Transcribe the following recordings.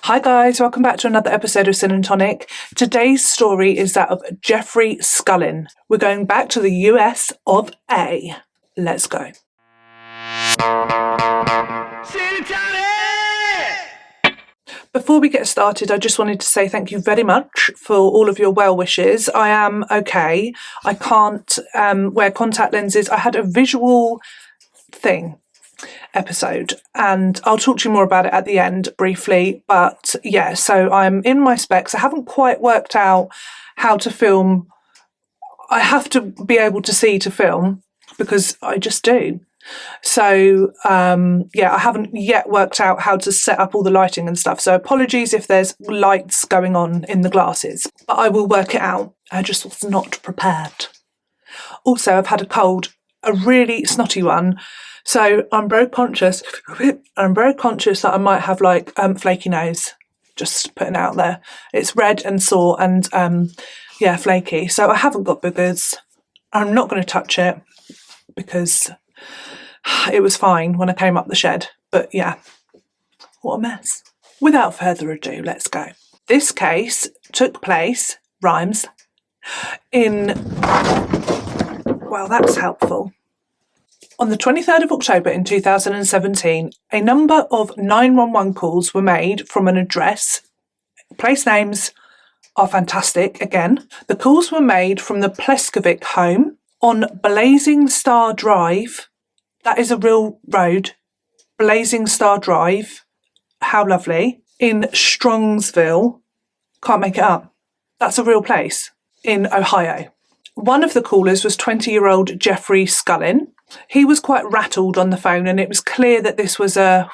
Hi guys, welcome back to another episode of Sin and Tonic. Today's story is that of Jeffery Cullin. We're going back to the US of A. Let's go. Sin and Tonic! Before we get started, I just wanted to say thank you very much for all of your well wishes. I am okay. I can't wear contact lenses. I had a visual episode and I'll talk to you more about it at the end briefly, but yeah, so I'm in my specs. I haven't quite worked out how to film. I have to be able to see to film because I just do. So I haven't yet worked out how to set up all the lighting and stuff, so apologies if there's lights going on in the glasses, but I will work it out. I just was not prepared. Also, I've had a cold, a really snotty one. So I'm very conscious that I might have like flaky nose, just putting it out there. It's red and sore and flaky. So I haven't got boogers. I'm not going to touch it because it was fine when I came up the shed. But yeah, what a mess. Without further ado, let's go. This case took place, rhymes, well, that's helpful. On the 23rd of October in 2017, a number of 911 calls were made from an address. Place names are fantastic again. The calls were made from the Pleskovic home on Blazing Star Drive. That is a real road. Blazing Star Drive. How lovely. In Strongsville. Can't make it up. That's a real place in Ohio. One of the callers was 20-year-old Jeffery Cullin. He was quite rattled on the phone and it was clear that this was a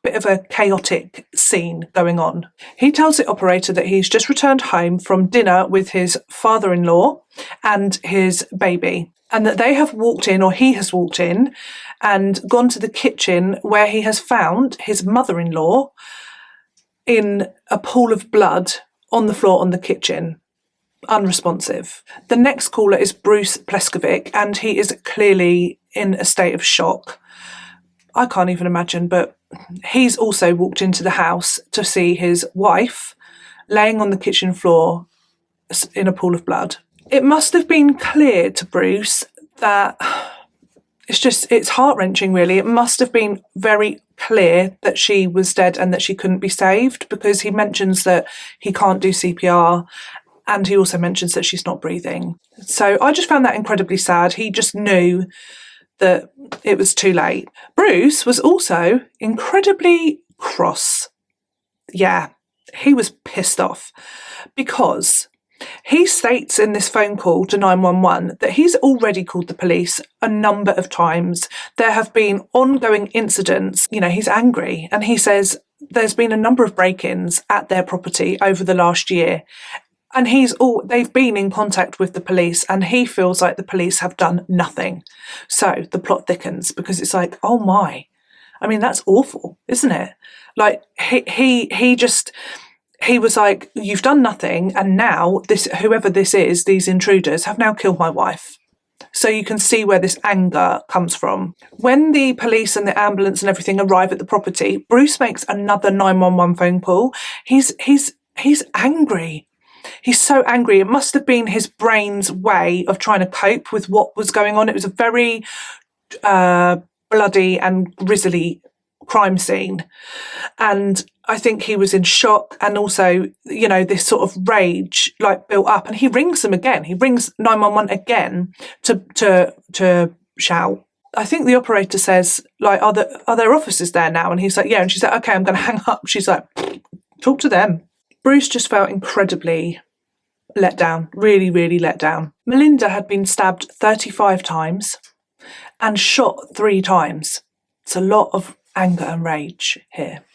bit of a chaotic scene going on. He tells the operator that he's just returned home from dinner with his father-in-law and his baby, and that they have walked in, or he has walked in and gone to the kitchen where he has found his mother-in-law in a pool of blood on the floor on the kitchen. Unresponsive. The next caller is Bruce Pleskovic and he is clearly in a state of shock. I can't even imagine, but he's also walked into the house to see his wife laying on the kitchen floor in a pool of blood. It must have been clear to Bruce that it's heart-wrenching really. It must have been very clear that she was dead and that she couldn't be saved, because he mentions that he can't do CPR. And he also mentions that she's not breathing. So I just found that incredibly sad. He just knew that it was too late. Bruce was also incredibly cross. Yeah, he was pissed off because he states in this phone call to 911 that he's already called the police a number of times. There have been ongoing incidents. He's angry, and he says there's been a number of break-ins at their property over the last year. And they've been in contact with the police and he feels like the police have done nothing. So the plot thickens because it's like, oh my, I mean, that's awful, isn't it? Like he was like, you've done nothing. And now whoever this is, these intruders have now killed my wife. So you can see where this anger comes from. When the police and the ambulance and everything arrive at the property, Bruce makes another 911 phone call. He's angry. He's so angry. It must have been his brain's way of trying to cope with what was going on. It was a very bloody and grisly crime scene. And I think he was in shock, and also, this sort of rage built up, and he rings them again. He rings 911 again to shout. I think the operator says, are there officers there now? And he's like, yeah. And she's like, okay, I'm going to hang up. She's like, talk to them. Bruce just felt incredibly let down, really, really let down. Melinda had been stabbed 35 times and shot 3 times. It's a lot of anger and rage here.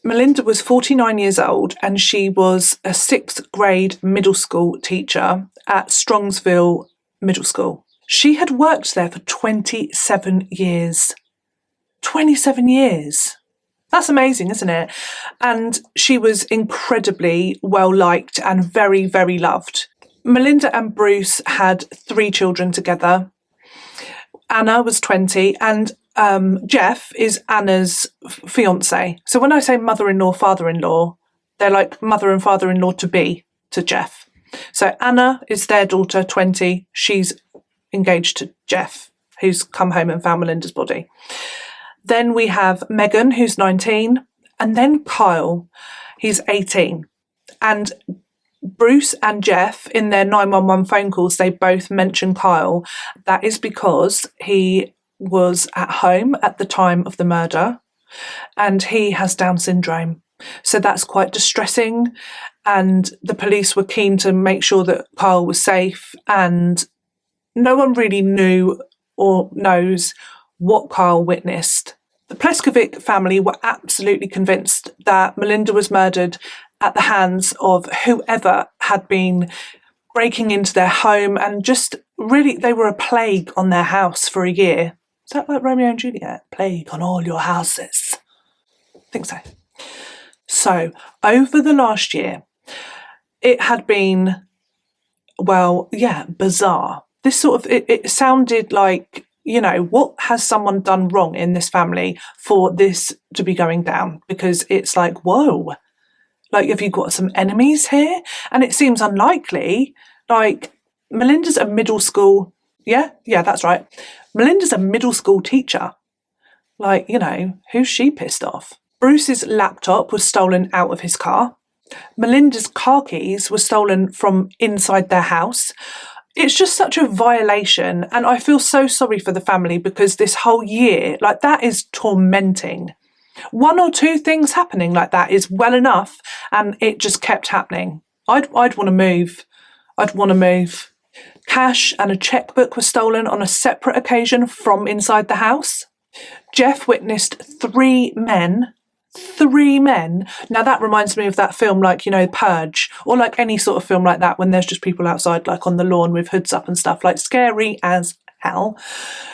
Melinda was 49 years old and she was a 6th grade middle school teacher at Strongsville Middle School. She had worked there for 27 years. 27 years. That's amazing, isn't it? And she was incredibly well liked and very, very loved. Melinda and Bruce had 3 children together. Anna was 20 and Jeff is Anna's fiance. So when I say mother-in-law, father-in-law, They're like mother and father-in-law to be to Jeff. So Anna is their daughter, 20. She's engaged to Jeff, who's come home and found Melinda's body. Then we have Megan, who's 19, and then Kyle, he's 18. And Bruce and Jeff, in their 911 phone calls, they both mention Kyle. That is because he was at home at the time of the murder and he has Down syndrome. So that's quite distressing. And the police were keen to make sure that Kyle was safe, and no one really knew or knows what Kyle witnessed. The Pleskovic family were absolutely convinced that Melinda was murdered at the hands of whoever had been breaking into their home, and just really, they were a plague on their house for a year. Is that like Romeo and Juliet? Plague on all your houses. I think so. So, over the last year, it had been, well, yeah, bizarre. This sort of, it sounded like, you know, what has someone done wrong in this family for this to be going down? Because it's like, whoa, like, have you got some enemies here? And it seems unlikely. Like, Melinda's a middle school, yeah, that's right. Melinda's a middle school teacher. Like, you know, who's she pissed off? Bruce's laptop was stolen out of his car. Melinda's car keys were stolen from inside their house. It's just such a violation, and I feel so sorry for the family, because this whole year, like, that is tormenting. One or two things happening like that is well enough, and it just kept happening. I'd want to move. I'd want to move. Cash and a checkbook were stolen on a separate occasion from inside the house. Jeff witnessed three men. Now that reminds me of that film, like, you know, Purge, or like any sort of film like that, when there's just people outside, like on the lawn with hoods up and stuff, like scary as hell.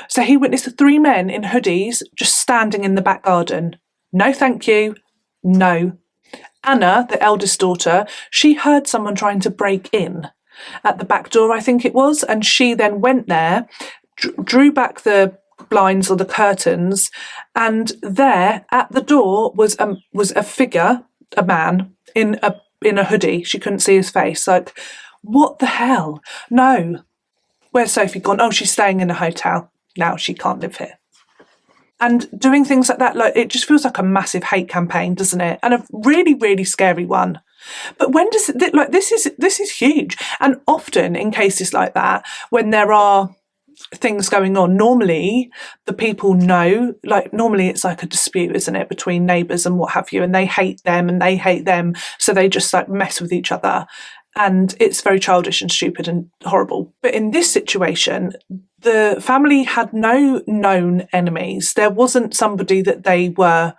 So he witnessed three men in hoodies just standing in the back garden. No, thank you. No. Anna, the eldest daughter, she heard someone trying to break in at the back door, I think it was, and she then went there, drew back the blinds or the curtains, and there at the door was a figure, a man in a hoodie. She couldn't see his face. Like, what the hell? No. Where's Sophie gone? Oh, she's staying in a hotel. Now she can't live here. And doing things like that, like, it just feels like a massive hate campaign, doesn't it? And a really, really scary one. But when does it, like, this is huge. And often in cases like that, when there are things going on, normally the people know, like, normally it's like a dispute, isn't it, between neighbours and what have you, and they hate them and they hate them, so they just like mess with each other, and it's very childish and stupid and horrible. But in this situation, the family had no known enemies. There wasn't somebody that they were,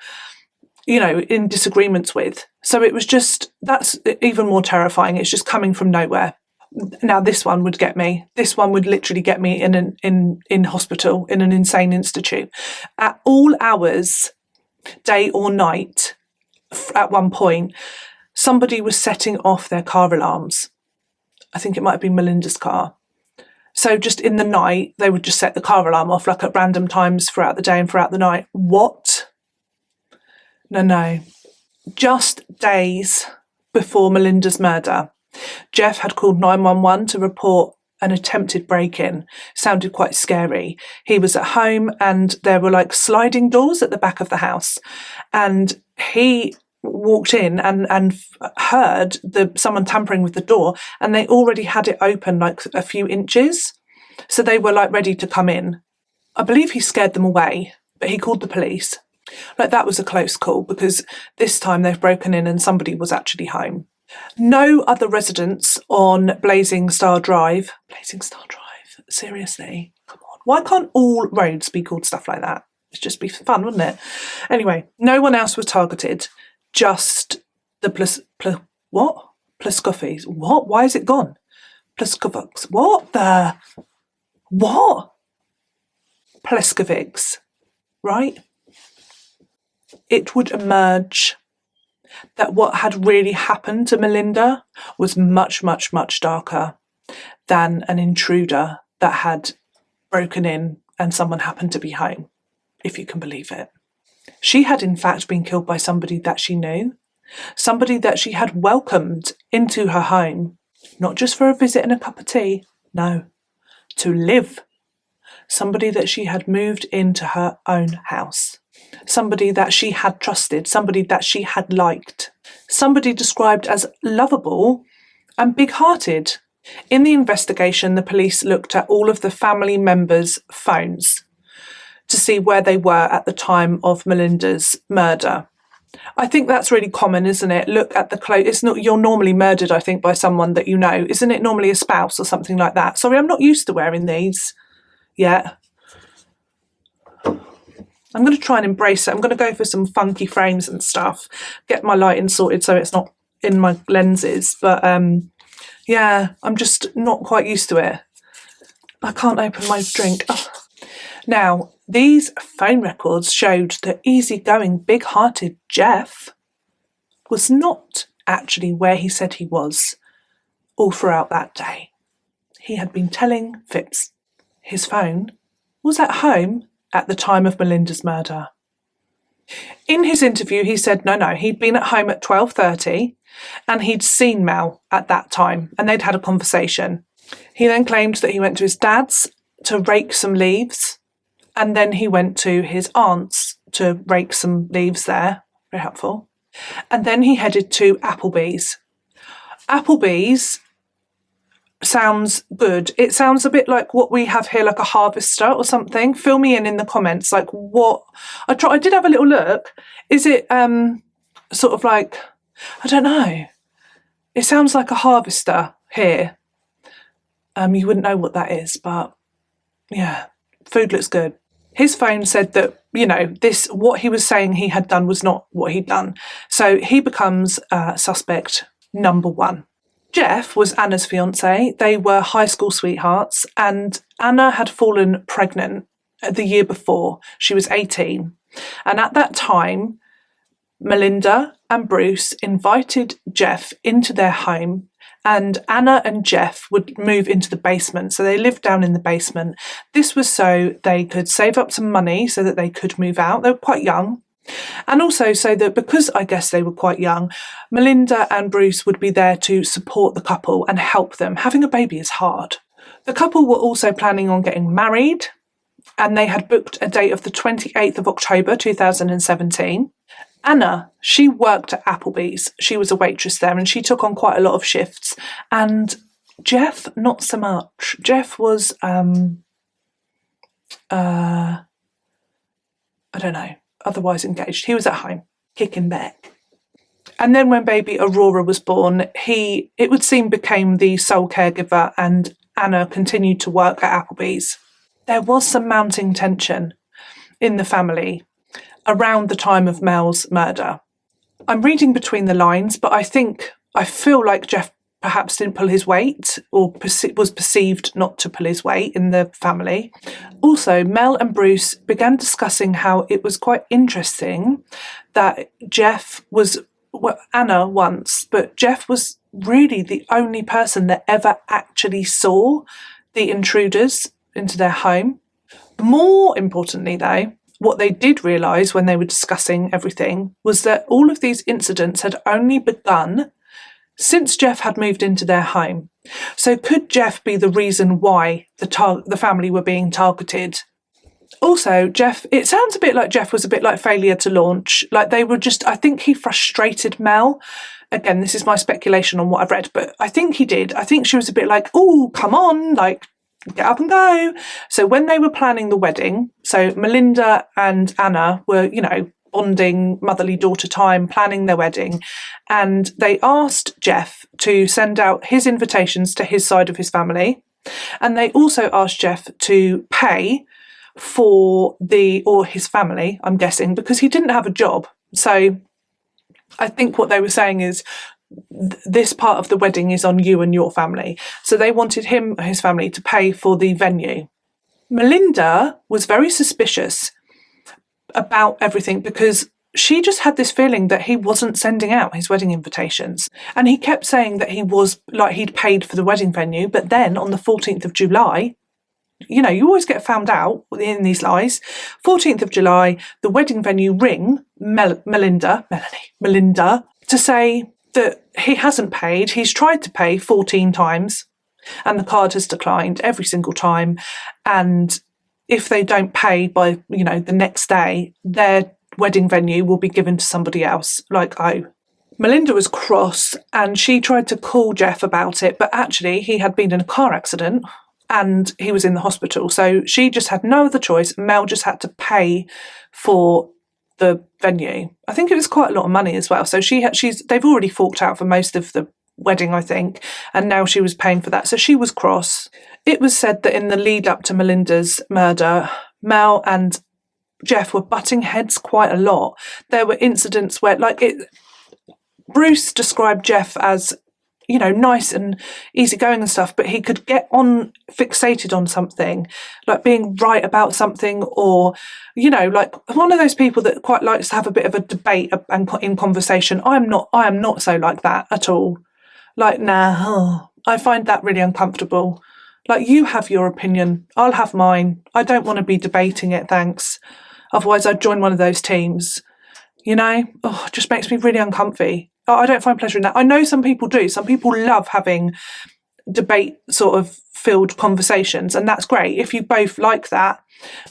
you know, in disagreements with. So it was just, that's even more terrifying. It's just coming from nowhere. Now this one would get me. This one would literally get me in hospital, in an insane institute. At all hours, day or night, at one point, somebody was setting off their car alarms. I think it might have been Melinda's car. So just in the night, they would just set the car alarm off, like at random times throughout the day and throughout the night. What? No. Just days before Melinda's murder, Jeff had called 911 to report an attempted break-in. Sounded quite scary. He was at home and there were like sliding doors at the back of the house, and he walked in and heard someone tampering with the door, and they already had it open like a few inches, so they were like ready to come in. I believe he scared them away, but he called the police. Like, that was a close call, because this time they've broken in and somebody was actually home. No other residents on Blazing Star Drive. Seriously, come on. Why can't all roads be called stuff like that? It'd just be fun, wouldn't it? Anyway, no one else was targeted. Just the Pleskovics. What? Why is it gone? Pleskovics. What? Pleskovics. Right? It would emerge that what had really happened to Melinda was much, much, much darker than an intruder that had broken in and someone happened to be home, if you can believe it. She had in fact been killed by somebody that she knew. somebody that she had welcomed into her home, not just for a visit and a cup of tea, no, to live. Somebody that she had moved into her own house. Somebody that she had trusted, somebody that she had liked. Somebody described as lovable and big-hearted. In the investigation, the police looked at all of the family members' phones to see where they were at the time of Melinda's murder. I think that's really common, isn't it? Look at the clothes. It's not, you're normally murdered, I think, by someone that you know. Isn't it normally a spouse or something like that? Sorry, I'm not used to wearing these yet. I'm going to try and embrace it. I'm going to go for some funky frames and stuff. Get my lighting sorted so it's not in my lenses. But yeah, I'm just not quite used to it. I can't open my drink. Oh. Now, these phone records showed that easygoing, big-hearted Jeff was not actually where he said he was all throughout that day. He had been telling fibs. His phone was at home at the time of Melinda's murder. In his interview, he said no, he'd been at home at 12:30 and he'd seen Mel at that time and they'd had a conversation. He then claimed that he went to his dad's to rake some leaves, and then he went to his aunt's to rake some leaves there. Very helpful. And then he headed to Applebee's. Applebee's sounds good. It sounds a bit like what we have here, like a harvester or something. Fill me in the comments, like what I did have a little look. Is it sort of like, I don't know. It sounds like a harvester here. You wouldn't know what that is, but yeah, food looks good. His phone said that, what he was saying he had done was not what he'd done. So he becomes suspect number one. Jeff was Anna's fiancé. They were high school sweethearts, and Anna had fallen pregnant the year before. She was 18. And at that time, Melinda and Bruce invited Jeff into their home, and Anna and Jeff would move into the basement. So they lived down in the basement. This was so they could save up some money so that they could move out. They were quite young. And also so that, because I guess they were quite young, Melinda and Bruce would be there to support the couple and help them. Having a baby is hard. The couple were also planning on getting married, and they had booked a date of the 28th of October 2017. Anna, she worked at Applebee's. She was a waitress there and she took on quite a lot of shifts. And Jeff, not so much. Jeff was, I don't know, otherwise engaged. He was at home, kicking back. And then when baby Aurora was born, it would seem, became the sole caregiver, and Anna continued to work at Applebee's. There was some mounting tension in the family around the time of Mel's murder. I'm reading between the lines, but I feel like Jeff perhaps didn't pull his weight, or was perceived not to pull his weight in the family. Also, Mel and Bruce began discussing how it was quite interesting that Jeff was, Anna once, but Jeff was really the only person that ever actually saw the intruders into their home. More importantly, though, what they did realise when they were discussing everything was that all of these incidents had only begun since Jeff had moved into their home. So could Jeff be the reason why the family were being targeted? Also, Jeff, it sounds a bit like Jeff was a bit like failure to launch. Like they were just, I think he frustrated Mel. Again, this is my speculation on what I've read, but I think he did. I think she was a bit like, oh, come on, like, get up and go. So when they were planning the wedding, so Melinda and Anna were, bonding motherly daughter time, planning their wedding, and they asked Jeff to send out his invitations to his side of his family, and they also asked Jeff to pay for his family, I'm guessing, because he didn't have a job. So I think what they were saying is, this part of the wedding is on you and your family. So they wanted his family to pay for the venue. Melinda was very suspicious about everything because she just had this feeling that he wasn't sending out his wedding invitations. And he kept saying that he'd paid for the wedding venue. But then on the 14th of July, you always get found out in these lies. 14th of July, the wedding venue ring, Melinda to say that he hasn't paid. He's tried to pay 14 times and the card has declined every single time. And if they don't pay by, the next day, their wedding venue will be given to somebody else. Melinda was cross and she tried to call Jeff about it, but actually he had been in a car accident and he was in the hospital. So she just had no other choice. Mel just had to pay for the venue. I think it was quite a lot of money as well. So they've already forked out for most of the wedding, I think, and now she was paying for that. So she was cross. It was said that in the lead up to Melinda's murder, Mel and Jeff were butting heads quite a lot. There were incidents where, Bruce described Jeff as, nice and easygoing and stuff, but he could get fixated on something, like being right about something, or, one of those people that quite likes to have a bit of a debate and in conversation. I am not so like that at all. I find that really uncomfortable. You have your opinion, I'll have mine. I don't want to be debating it, thanks. Otherwise I'd join one of those teams. It just makes me really uncomfy. I don't find pleasure in that. I know some people do. Some people love having debate sort of filled conversations, and that's great if you both like that.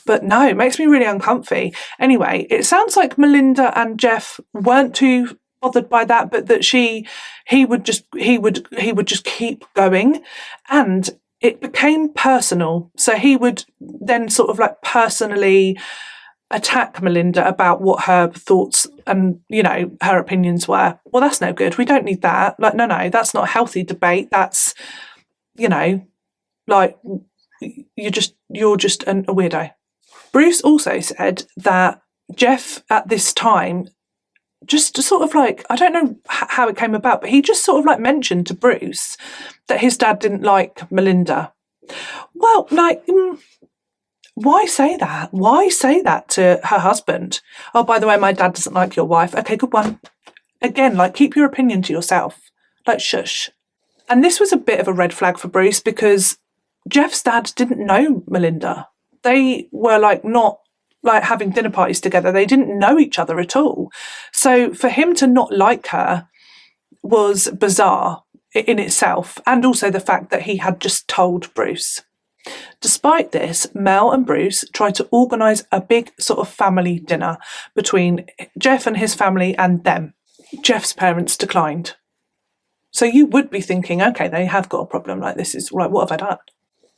But no, it makes me really uncomfy. Anyway, it sounds like Melinda and Jeff weren't too bothered by that, but that he would just keep going, and it became personal. So he would then sort of personally attack Melinda about what her thoughts and, her opinions were. Well, that's no good. We don't need that. No, that's not a healthy debate. That's, you're just a weirdo. Bruce also said that Jeff at this time just sort of I don't know how it came about, but he just sort of mentioned to Bruce that his dad didn't like Melinda. Well, why say that? Why say that to her husband? Oh, by the way, my dad doesn't like your wife. Okay, good one. Again, keep your opinion to yourself. Shush. And this was a bit of a red flag for Bruce because Jeff's dad didn't know Melinda. They were not having dinner parties together. They didn't know each other at all. So for him to not like her was bizarre in itself, and also the fact that he had just told Bruce. Despite this, Mel and Bruce tried to organise a big sort of family dinner between Jeff and his family and them. Jeff's parents declined. So you would be thinking, okay, they have got a problem. This is what have I done?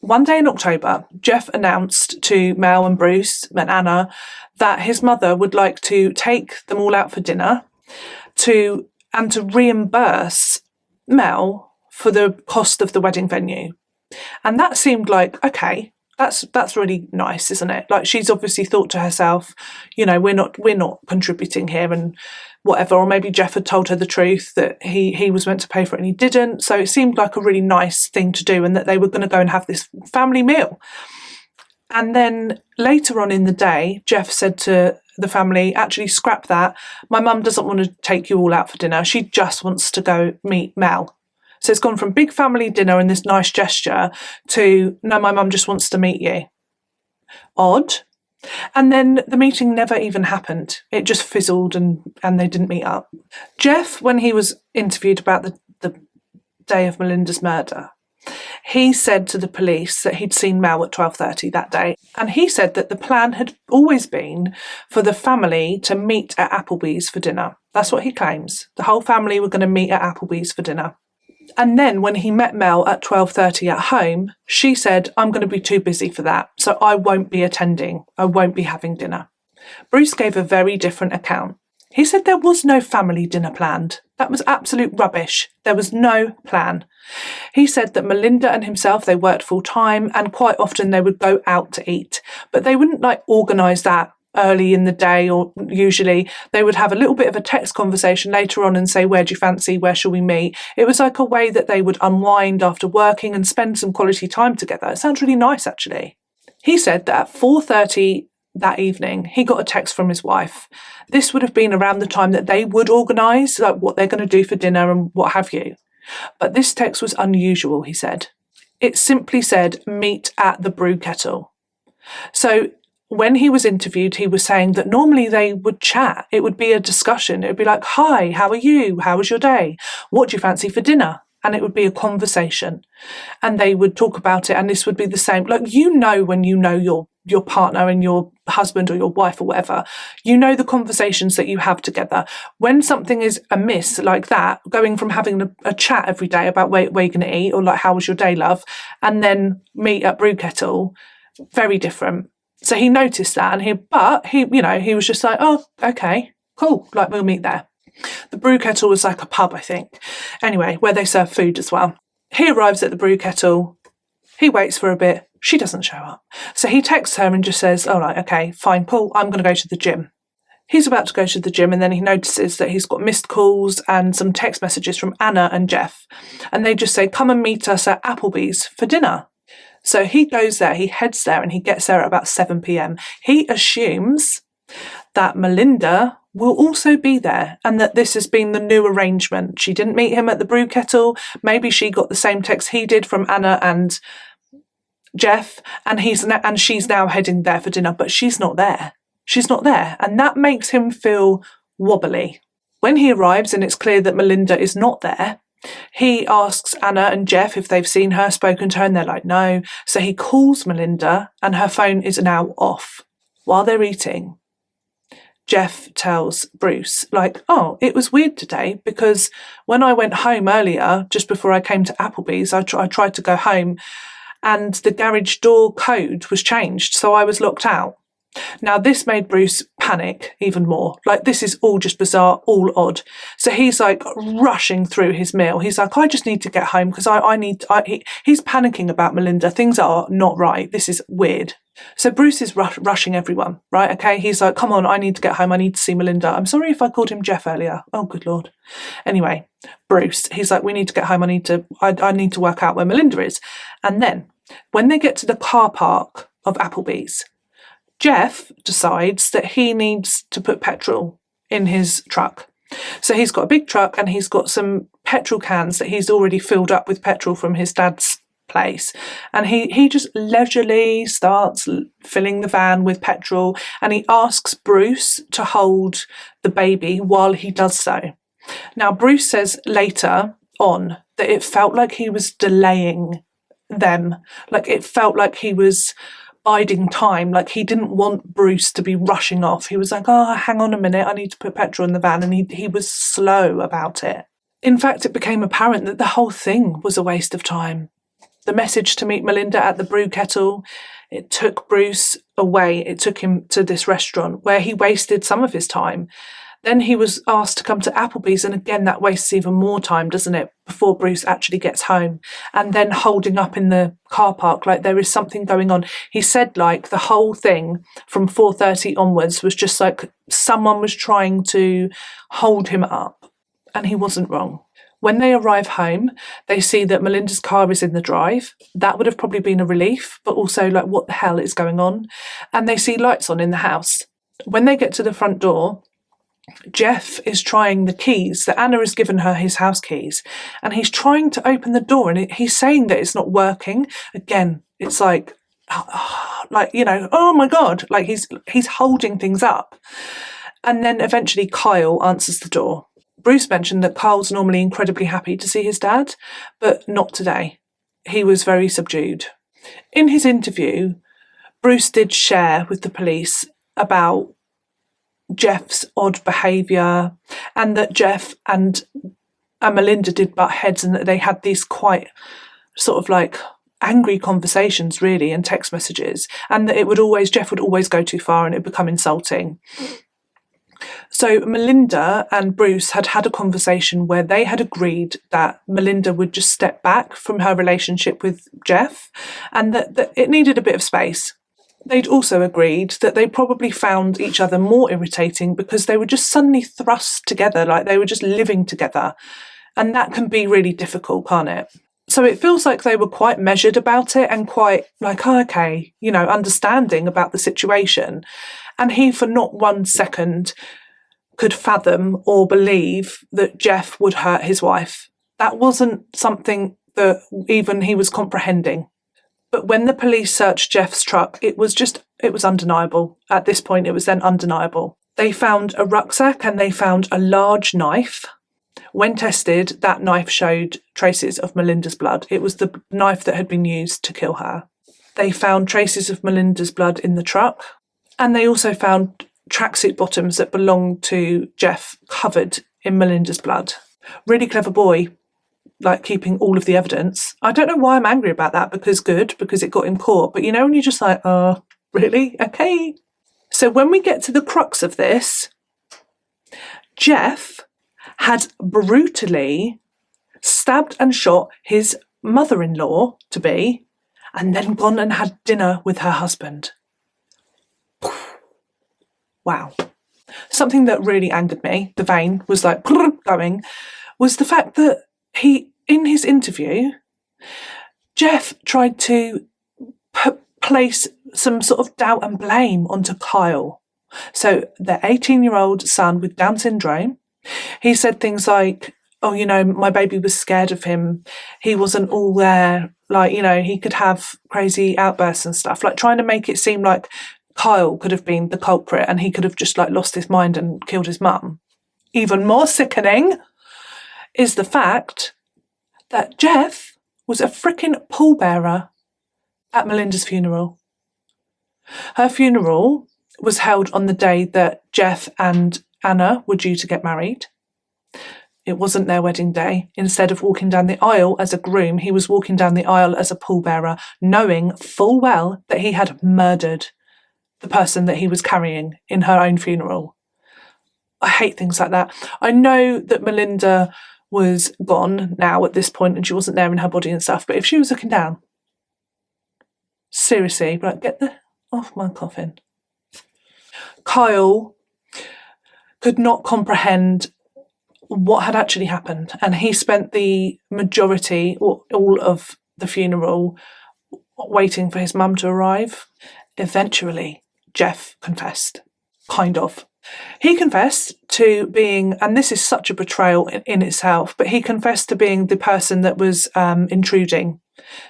One day in October, Jeff announced to Mel and Bruce and Anna that his mother would like to take them all out for dinner to reimburse Mel for the cost of the wedding venue. And that seemed okay, that's really nice, isn't it? She's obviously thought to herself, we're not contributing here and whatever. Or maybe Jeff had told her the truth that he was meant to pay for it and he didn't. So it seemed like a really nice thing to do, and that they were going to go and have this family meal. And then later on in the day, Jeff said to the family, actually scrap that. My mum doesn't want to take you all out for dinner. She just wants to go meet Mel. So it's gone from big family dinner and this nice gesture to, no, my mum just wants to meet you. Odd. And then the meeting never even happened. It just fizzled and they didn't meet up. Jeff, when he was interviewed about the day of Melinda's murder, he said to the police that he'd seen Mel at 12:30 that day. And he said that the plan had always been for the family to meet at Applebee's for dinner. That's what he claims. The whole family were going to meet at Applebee's for dinner. And then when he met Mel at 12:30 at home, she said, I'm going to be too busy for that, so I won't be attending. I won't be having dinner. Bruce gave a very different account. He said there was no family dinner planned. That was absolute rubbish. There was no plan. He said that Melinda and himself, they worked full time and quite often they would go out to eat, but they wouldn't organise that early in the day, or usually they would have a little bit of a text conversation later on and say, where do you fancy, where shall we meet? It was a way that they would unwind after working and spend some quality time together. It sounds really nice, actually. He said that at 4:30 that evening, he got a text from his wife. This would have been around the time that they would organise what they're going to do for dinner and what have you. But this text was unusual, he said. It simply said, meet at the brew kettle. So when he was interviewed, he was saying that normally they would chat. It would be a discussion. It would be like, hi, how are you? How was your day? What do you fancy for dinner? And it would be a conversation. And they would talk about it. And this would be the same. Like, when you know your partner and your husband or your wife or whatever, you know the conversations that you have together. When something is amiss like that, going from having a chat every day about where you're going to eat, or like, how was your day, love? And then meet at Brew Kettle, very different. So he noticed that, and he was just like, oh, okay, cool, like, we'll meet there. The Brew Kettle was like a pub, I think. Anyway, where they serve food as well. He arrives at the Brew Kettle. He waits for a bit. She doesn't show up. So he texts her and just says, all right, okay, fine, cool, I'm going to go to the gym. He's about to go to the gym, and then he notices that he's got missed calls and some text messages from Anna and Jeff. And they just say, come and meet us at Applebee's for dinner. So he goes there, he heads there, and he gets there at about 7 p.m. He assumes that Melinda will also be there, and that this has been the new arrangement. She didn't meet him at the Brew Kettle. Maybe she got the same text he did from Anna and Jeff, and she's now heading there for dinner, but she's not there. She's not there, and that makes him feel wobbly. When he arrives and it's clear that Melinda is not there, he asks Anna and Jeff if they've seen her, spoken to her, and they're like, no. So he calls Melinda, and her phone is now off. While they're eating, Jeff tells Bruce, like, oh, it was weird today because when I went home earlier, just before I came to Applebee's, I tried to go home and the garage door code was changed, so I was locked out. Now, this made Bruce panic even more. Like, this is all just bizarre, all odd. So he's like rushing through his meal. He's like, I just need to get home because he's panicking about Melinda. Things are not right. This is weird. So Bruce is rushing everyone, right? Okay. He's like, come on, I need to get home. I need to see Melinda. I'm sorry if I called him Jeff earlier. Oh, good Lord. Anyway, Bruce, he's like, we need to get home. I need to work out where Melinda is. And then when they get to the car park of Applebee's, Jeff decides that he needs to put petrol in his truck. So he's got a big truck and he's got some petrol cans that he's already filled up with petrol from his dad's place. And he just leisurely starts filling the van with petrol, and he asks Bruce to hold the baby while he does so. Now, Bruce says later on that it felt like he was delaying them. Like, it felt like he was biding time, like he didn't want Bruce to be rushing off. He was like, oh, hang on a minute, I need to put petrol in the van, and he was slow about it. In fact, it became apparent that the whole thing was a waste of time. The message to meet Melinda at the Brew Kettle, it took Bruce away. It took him to this restaurant where he wasted some of his time. Then he was asked to come to Applebee's, and again, that wastes even more time, doesn't it, before Bruce actually gets home. And then holding up in the car park, like there is something going on. He said, like, the whole thing from 4:30 onwards was just like someone was trying to hold him up, and he wasn't wrong. When they arrive home, they see that Melinda's car is in the drive. That would have probably been a relief, but also like, what the hell is going on? And they see lights on in the house. When they get to the front door, Jeff is trying the keys that Anna has given her, his house keys, and he's trying to open the door, and he's saying that it's not working. Again, it's like, oh my God, like he's holding things up. And then eventually Kyle answers the door. Bruce mentioned that Kyle's normally incredibly happy to see his dad, but not today. He was very subdued. In his interview, Bruce did share with the police about Jeff's odd behaviour, and that Jeff and Melinda did butt heads, and that they had these quite sort of like angry conversations, really, and text messages, and that Jeff would always go too far and it would become insulting. So Melinda and Bruce had a conversation where they had agreed that Melinda would just step back from her relationship with Jeff, and that it needed a bit of space. They'd also agreed that they probably found each other more irritating because they were just suddenly thrust together, like they were just living together. And that can be really difficult, can't it? So it feels like they were quite measured about it and quite like, oh, okay, understanding about the situation. And he, for not 1 second, could fathom or believe that Jeff would hurt his wife. That wasn't something that even he was comprehending. But when the police searched Jeff's truck, it was undeniable. At this point, it was then undeniable. They found a rucksack and they found a large knife. When tested, that knife showed traces of Melinda's blood. It was the knife that had been used to kill her. They found traces of Melinda's blood in the truck. And they also found tracksuit bottoms that belonged to Jeff covered in Melinda's blood. Really clever boy, like keeping all of the evidence. I don't know why I'm angry about that, because it got him caught. But when you're just like, really? Okay. So when we get to the crux of this, Jeff had brutally stabbed and shot his mother-in-law to be, and then gone and had dinner with her husband. Wow. Something that really angered me, the vein was like going, was the fact that in his interview, Jeff tried to place some sort of doubt and blame onto Kyle. So their 18-year-old son with Down syndrome, he said things like, my baby was scared of him. He wasn't all there. He could have crazy outbursts and stuff, like trying to make it seem like Kyle could have been the culprit and he could have just lost his mind and killed his mum. Even more sickening is the fact that Jeff was a freaking pallbearer at Melinda's funeral. Her funeral was held on the day that Jeff and Anna were due to get married. It wasn't their wedding day. Instead of walking down the aisle as a groom, he was walking down the aisle as a pallbearer, knowing full well that he had murdered the person that he was carrying in her own funeral. I hate things like that. I know that Melinda was gone now at this point and she wasn't there in her body and stuff, but if she was looking down, seriously, get off my coffin. Kyle could not comprehend what had actually happened, and he spent the majority or all of the funeral waiting for his mum to arrive. Eventually, Jeff confessed. Kind of. He confessed to being, and this is such a betrayal in itself, but he confessed to being the person that was intruding.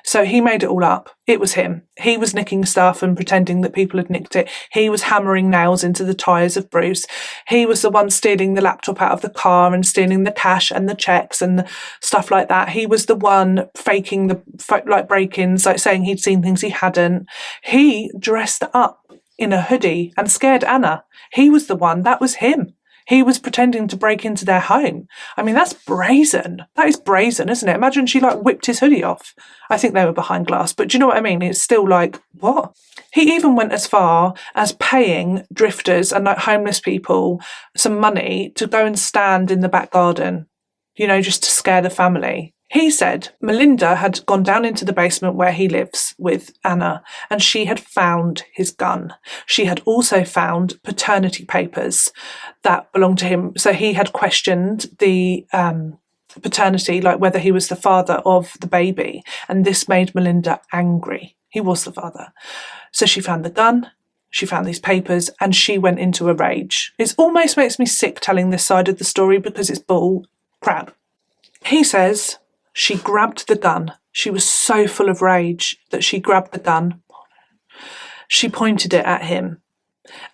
So he made it all up. It was him. He was nicking stuff and pretending that people had nicked it. He was hammering nails into the tyres of Bruce. He was the one stealing the laptop out of the car and stealing the cash and the checks and the stuff like that. He was the one faking the break-ins, saying he'd seen things he hadn't. He dressed up in a hoodie and scared Anna. He was the one. That was him. He was pretending to break into their home. I mean, that's brazen. That is brazen, isn't it? Imagine she whipped his hoodie off. I think they were behind glass, but do you know what I mean? It's still what? He even went as far as paying drifters and homeless people some money to go and stand in the back garden, just to scare the family. He said Melinda had gone down into the basement where he lives with Anna, and she had found his gun. She had also found paternity papers that belonged to him. So he had questioned the paternity, whether he was the father of the baby, and this made Melinda angry. He was the father. So she found the gun, she found these papers, and she went into a rage. It almost makes me sick telling this side of the story because it's bull crap. He says she grabbed the gun. She was so full of rage that she grabbed the gun. She pointed it at him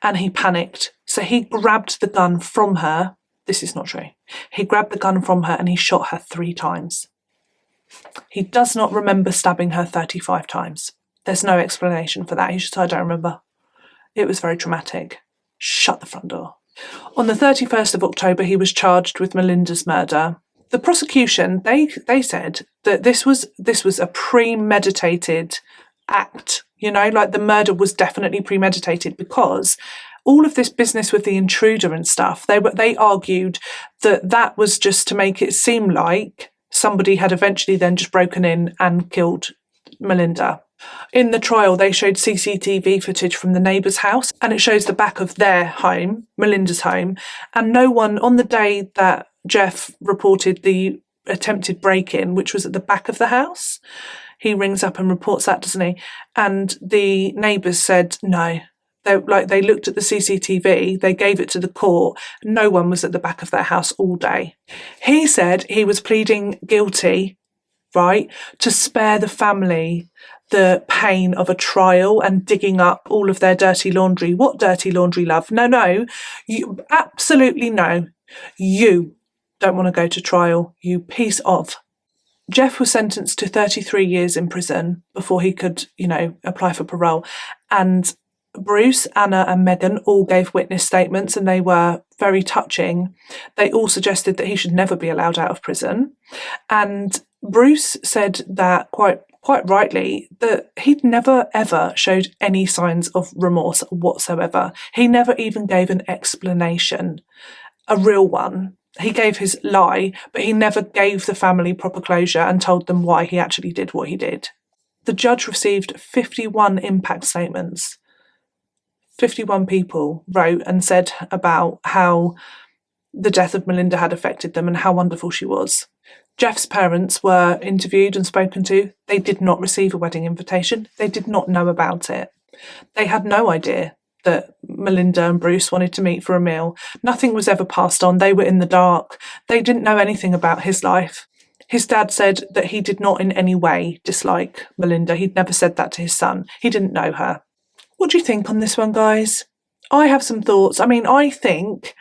and he panicked. So he grabbed the gun from her. This is not true. He grabbed the gun from her and he shot her 3 times. He does not remember stabbing her 35 times. There's no explanation for that. He just said, I don't remember. It was very traumatic. Shut the front door. On the 31st of October, he was charged with Melinda's murder. The prosecution, they said that this was a premeditated act, the murder was definitely premeditated because all of this business with the intruder and stuff, they argued that was just to make it seem like somebody had eventually then just broken in and killed Melinda. In the trial, they showed CCTV footage from the neighbour's house and it shows the back of their home, Melinda's home, and no one on the day that Jeff reported the attempted break-in, which was at the back of the house. He rings up and reports that, doesn't he? And the neighbours said no. They looked at the CCTV, they gave it to the court. No one was at the back of their house all day. He said he was pleading guilty, right, to spare the family the pain of a trial and digging up all of their dirty laundry. What dirty laundry, love? No, you absolutely no. You don't want to go to trial, you piece of. Jeff was sentenced to 33 years in prison before he could, apply for parole. And Bruce, Anna and Megan all gave witness statements, and they were very touching. They all suggested that he should never be allowed out of prison. And Bruce said that quite rightly, that he'd never ever showed any signs of remorse whatsoever. He never even gave an explanation, a real one. He gave his lie, but he never gave the family proper closure and told them why he actually did what he did. The judge received 51 impact statements. 51 people wrote and said about how the death of Melinda had affected them and how wonderful she was. Jeff's parents were interviewed and spoken to. They did not receive a wedding invitation. They did not know about it. They had no idea that Melinda and Bruce wanted to meet for a meal. Nothing was ever passed on. They were in the dark. They didn't know anything about his life. His dad said that he did not in any way dislike Melinda. He'd never said that to his son. He didn't know her. What do you think on this one, guys? I have some thoughts. I think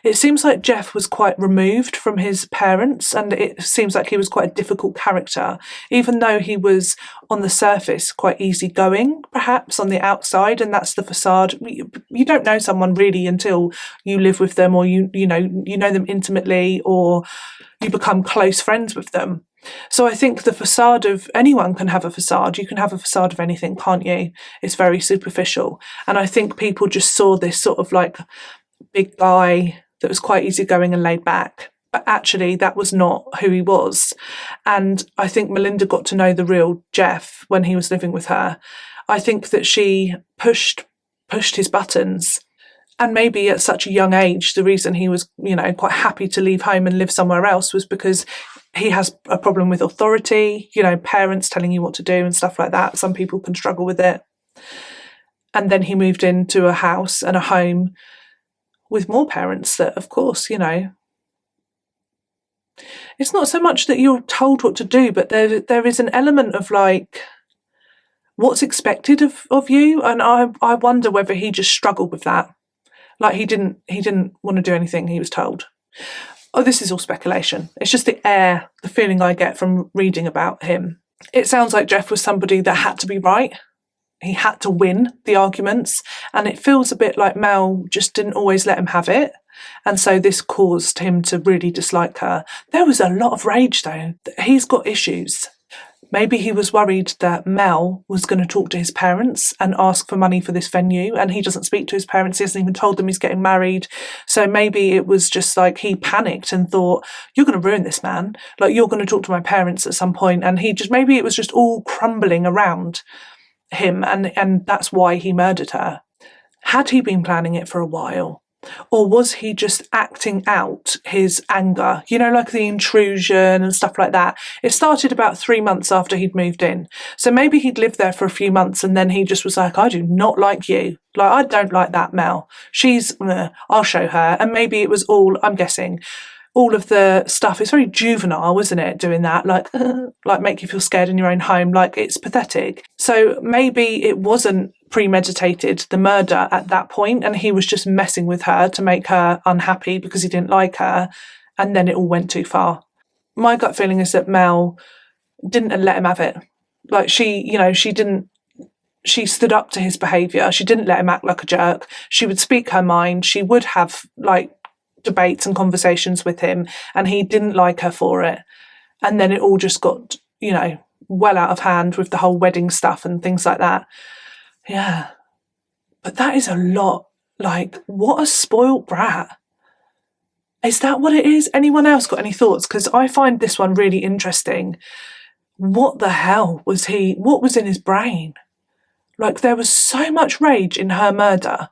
it seems like Jeff was quite removed from his parents, and it seems like he was quite a difficult character, even though he was on the surface quite easygoing, perhaps on the outside, and that's the facade. You don't know someone really until you live with them, or you know them intimately, or you become close friends with them. So I think the facade of anyone can have a facade. You can have a facade of anything, can't you? It's very superficial. And I think people just saw this sort of like big guy that was quite easygoing and laid back. But actually, that was not who he was. And I think Melinda got to know the real Jeff when he was living with her. I think that she pushed his buttons. And maybe at such a young age, the reason he was, quite happy to leave home and live somewhere else was because he has a problem with authority, parents telling you what to do and stuff like that. Some people can struggle with it. And then he moved into a house and a home with more parents that, of course, it's not so much that you're told what to do, but there is an element of like what's expected of you. And I wonder whether he just struggled with that. Like he didn't want to do anything he was told. Oh, this is all speculation. It's just the feeling I get from reading about him. It sounds like Jeff was somebody that had to be right. He had to win the arguments, and it feels a bit like Mel just didn't always let him have it. And so this caused him to really dislike her. There was a lot of rage though. He's got issues. Maybe he was worried that Mel was going to talk to his parents and ask for money for this venue, and he doesn't speak to his parents. He hasn't even told them he's getting married. So maybe it was just like he panicked and thought, you're going to ruin this, man. Like, you're going to talk to my parents at some point. And maybe it was just all crumbling around him, and that's why he murdered her. Had he been planning it for a while? Or was he just acting out his anger? Like the intrusion and stuff like that. It started about 3 months after he'd moved in. So maybe he'd lived there for a few months and then he just was like, I do not like you. Like, I don't like that Mel. I'll show her. And maybe it was all, I'm guessing, all of the stuff. It's very juvenile, isn't it, doing that? Like make you feel scared in your own home. Like, it's pathetic. So maybe it wasn't premeditated, the murder at that point, and he was just messing with her to make her unhappy because he didn't like her, and then it all went too far. My gut feeling is that Mel didn't let him have it. Like, she stood up to his behaviour. She didn't let him act like a jerk. She would speak her mind. She would have like debates and conversations with him, and he didn't like her for it. And then it all just got, well out of hand with the whole wedding stuff and things like that. Yeah. But that is a lot. Like, what a spoilt brat. Is that what it is? Anyone else got any thoughts? Because I find this one really interesting. What the hell was what was in his brain? Like, there was so much rage in her murder.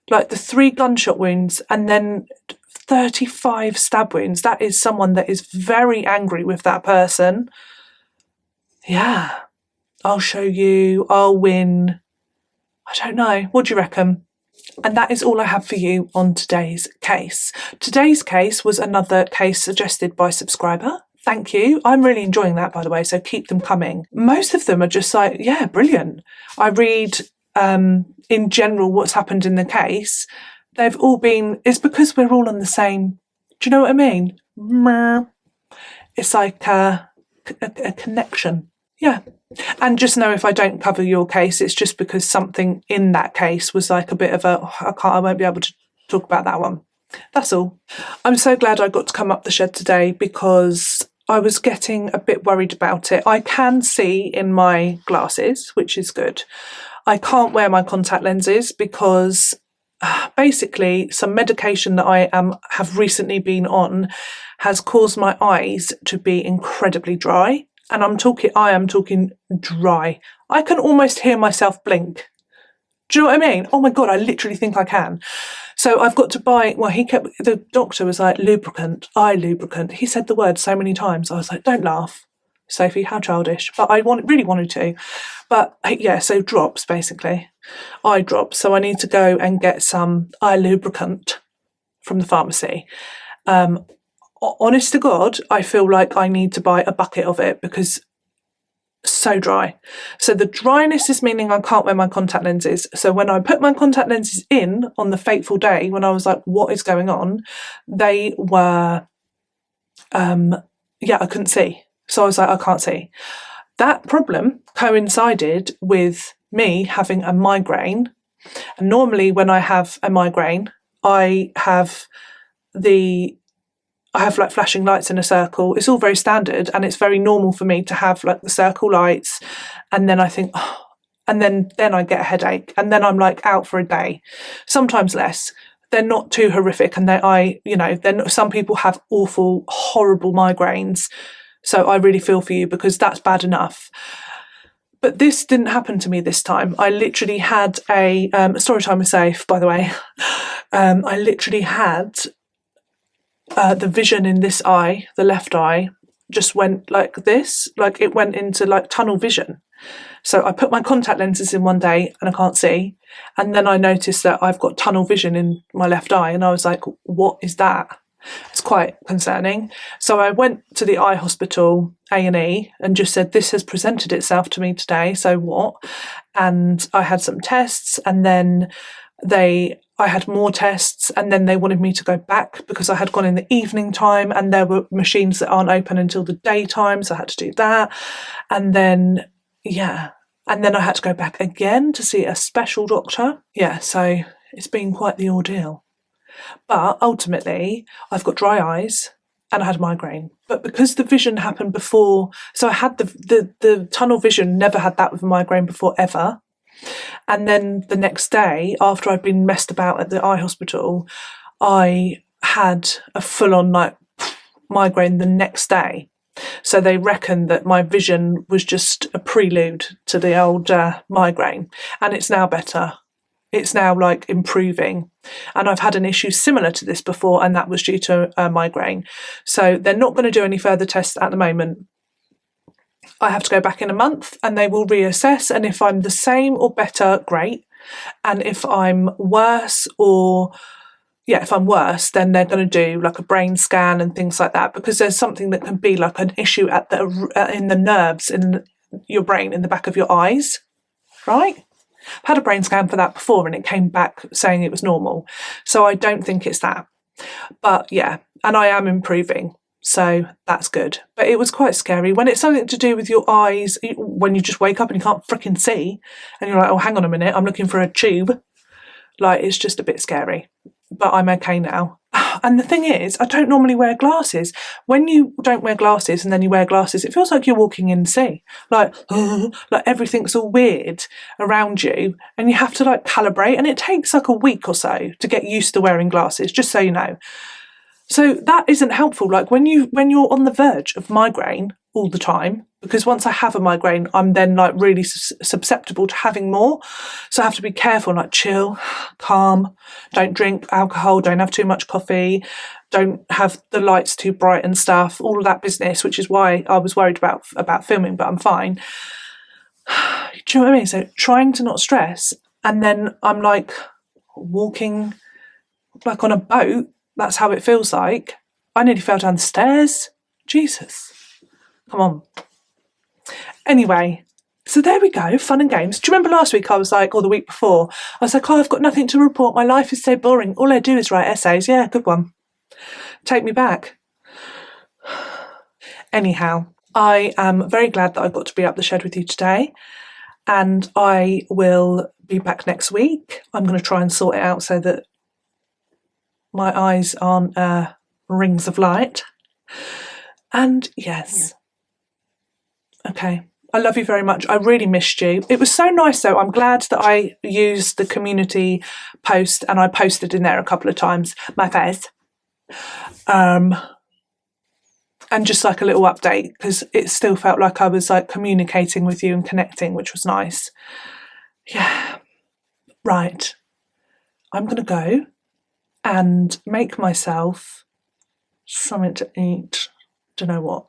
Like, the 3 gunshot wounds and then 35 stab wounds. That is someone that is very angry with that person. Yeah. I'll show you. I'll win. I don't know. What do you reckon? And that is all I have for you on today's case. Today's case was another case suggested by subscriber. Thank you. I'm really enjoying that, by the way, so keep them coming. Most of them are just like, yeah, brilliant. I read in general what's happened in the case. They've all been, it's because we're all on the same, do you know what I mean? It's like a connection. Yeah. And just know if I don't cover your case, it's just because something in that case was like a bit of I won't be able to talk about that one. That's all. I'm so glad I got to come up the shed today because I was getting a bit worried about it. I can see in my glasses, which is good. I can't wear my contact lenses because basically some medication that I have recently been on has caused my eyes to be incredibly dry. And I am talking dry. I can almost hear myself blink. Do you know what I mean? Oh my God, I literally think I can. So I've got to buy, the doctor was like, eye lubricant. He said the word so many times. I was like, don't laugh, Sophie, how childish. But I really wanted to. But yeah, so drops, basically. Eye drops. So I need to go and get some eye lubricant from the pharmacy. Honest to God, I feel like I need to buy a bucket of it because so dry. So the dryness is meaning I can't wear my contact lenses. So when I put my contact lenses in on the fateful day when I was like, what is going on? They were, I couldn't see. So I was like, I can't see. That problem coincided with me having a migraine. And normally when I have a migraine, I have like flashing lights in a circle. It's all very standard and it's very normal for me to have like the circle lights. And then I think, and then I get a headache and then I'm like out for a day, sometimes less. They're not too horrific. And some people have awful, horrible migraines. So I really feel for you because that's bad enough. But this didn't happen to me this time. I literally had a story time is safe, by the way. I literally had the vision in this eye, the left eye, just went like this, like it went into like tunnel vision. So I put my contact lenses in one day and I can't see. And then I noticed that I've got tunnel vision in my left eye. And I was like, what is that? It's quite concerning. So I went to the eye hospital, A&E, and just said, this has presented itself to me today. So what? And I had some tests and then I had more tests and then they wanted me to go back because I had gone in the evening time and there were machines that aren't open until the daytime. So I had to do that. And then, and then I had to go back again to see a special doctor. Yeah, so it's been quite the ordeal. But ultimately, I've got dry eyes and I had a migraine. But because the vision happened before, so I had the tunnel vision, never had that with a migraine before ever. And then the next day, after I'd been messed about at the eye hospital, I had a full-on migraine the next day. So they reckon that my vision was just a prelude to the old migraine. And it's now better. It's now like improving. And I've had an issue similar to this before, and that was due to a migraine. So they're not going to do any further tests at the moment. I have to go back in a month and they will reassess. And if I'm the same or better, great. And if I'm worse if I'm worse, then they're going to do like a brain scan and things like that, because there's something that can be like an issue in the nerves in your brain, in the back of your eyes, right? I've had a brain scan for that before and it came back saying it was normal. So I don't think it's that. But yeah, and I am improving. So that's good. But it was quite scary when it's something to do with your eyes, when you just wake up and you can't freaking see and you're like, oh, hang on a minute, I'm looking for a tube. Like, it's just a bit scary. But I'm okay now. And the thing is, I don't normally wear glasses. When you don't wear glasses and then you wear glasses, it feels like you're walking in the sea. Like everything's all weird around you and you have to like calibrate. And it takes like a week or so to get used to wearing glasses, just so you know. So that isn't helpful. Like when you're on the verge of migraine all the time, because once I have a migraine, I'm then like really susceptible to having more. So I have to be careful, like chill, calm, don't drink alcohol, don't have too much coffee, don't have the lights too bright and stuff, all of that business, which is why I was worried about filming, but I'm fine. Do you know what I mean? So trying to not stress. And then I'm like walking like on a boat. That's how it feels like. I nearly fell down the stairs. Jesus. Come on. Anyway, so there we go, fun and games. Do you remember last week I was like, or the week before, I was like, oh, I've got nothing to report. My life is so boring. All I do is write essays. Yeah, good one. Take me back. Anyhow, I am very glad that I got to be up the shed with you today, and I will be back next week. I'm going to try and sort it out so that my eyes aren't rings of light. And yes. Okay. I love you very much. I really missed you. It was so nice though. I'm glad that I used the community post and I posted in there a couple of times my face. And just like a little update, because it still felt like I was like communicating with you and connecting, which was nice. Yeah. Right. I'm going to go and make myself something to eat. Don't know what.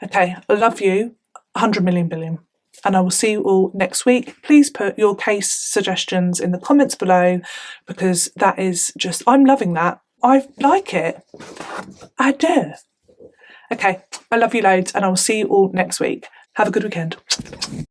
Okay. I love you. 100 million billion. And I will see you all next week. Please put your case suggestions in the comments below, because that is just, I'm loving that. I like it. I do. Okay, I love you loads, and I will see you all next week. Have a good weekend.